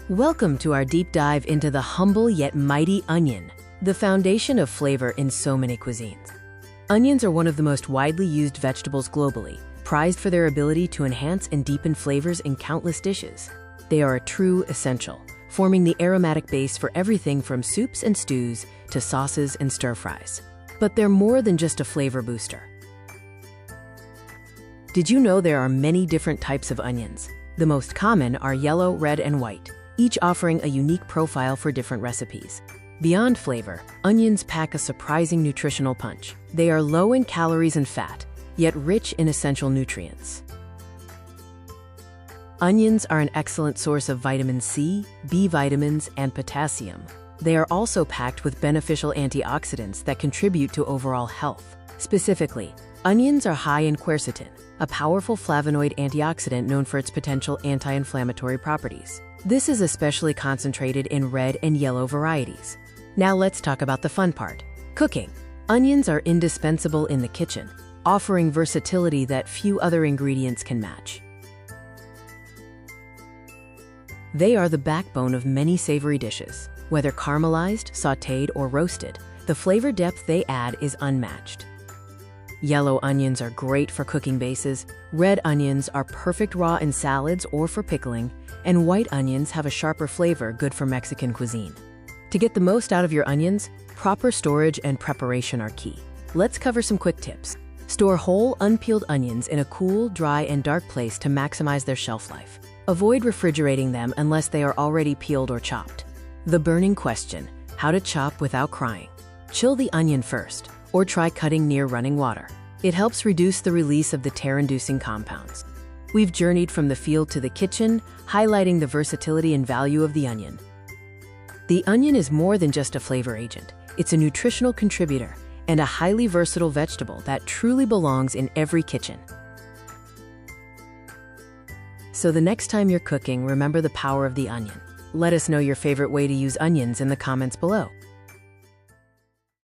Welcome to our deep dive into the humble yet mighty onion, the foundation of flavor in so many cuisines. Onions are one of the most widely used vegetables globally, prized for their ability to enhance and deepen flavors in countless dishes. They are a true essential, forming the aromatic base for everything from soups and stews to sauces and stir-fries. But they're more than just a flavor booster. Did you know there are many different types of onions? The most common are yellow, red, and white, each offering a unique profile for different recipes. Beyond flavor, onions pack a surprising nutritional punch. They are low in calories and fat, yet rich in essential nutrients. Onions are an excellent source of vitamin C, B vitamins, and potassium. They are also packed with beneficial antioxidants that contribute to overall health. Specifically, onions are high in quercetin, a powerful flavonoid antioxidant known for its potential anti-inflammatory properties. This is especially concentrated in red and yellow varieties. Now let's talk about the fun part: cooking. Onions are indispensable in the kitchen, offering versatility that few other ingredients can match. They are the backbone of many savory dishes. Whether caramelized, sautéed, or roasted, the flavor depth they add is unmatched. Yellow onions are great for cooking bases, red onions are perfect raw in salads or for pickling, and white onions have a sharper flavor good for Mexican cuisine. To get the most out of your onions, proper storage and preparation are key. Let's cover some quick tips. Store whole, unpeeled onions in a cool, dry, and dark place to maximize their shelf life. Avoid refrigerating them unless they are already peeled or chopped. The burning question: how to chop without crying. Chill the onion first, or try cutting near running water. It helps reduce the release of the tear-inducing compounds. We've journeyed from the field to the kitchen, highlighting the versatility and value of the onion. The onion is more than just a flavor agent. It's a nutritional contributor and a highly versatile vegetable that truly belongs in every kitchen. So the next time you're cooking, remember the power of the onion. Let us know your favorite way to use onions in the comments below.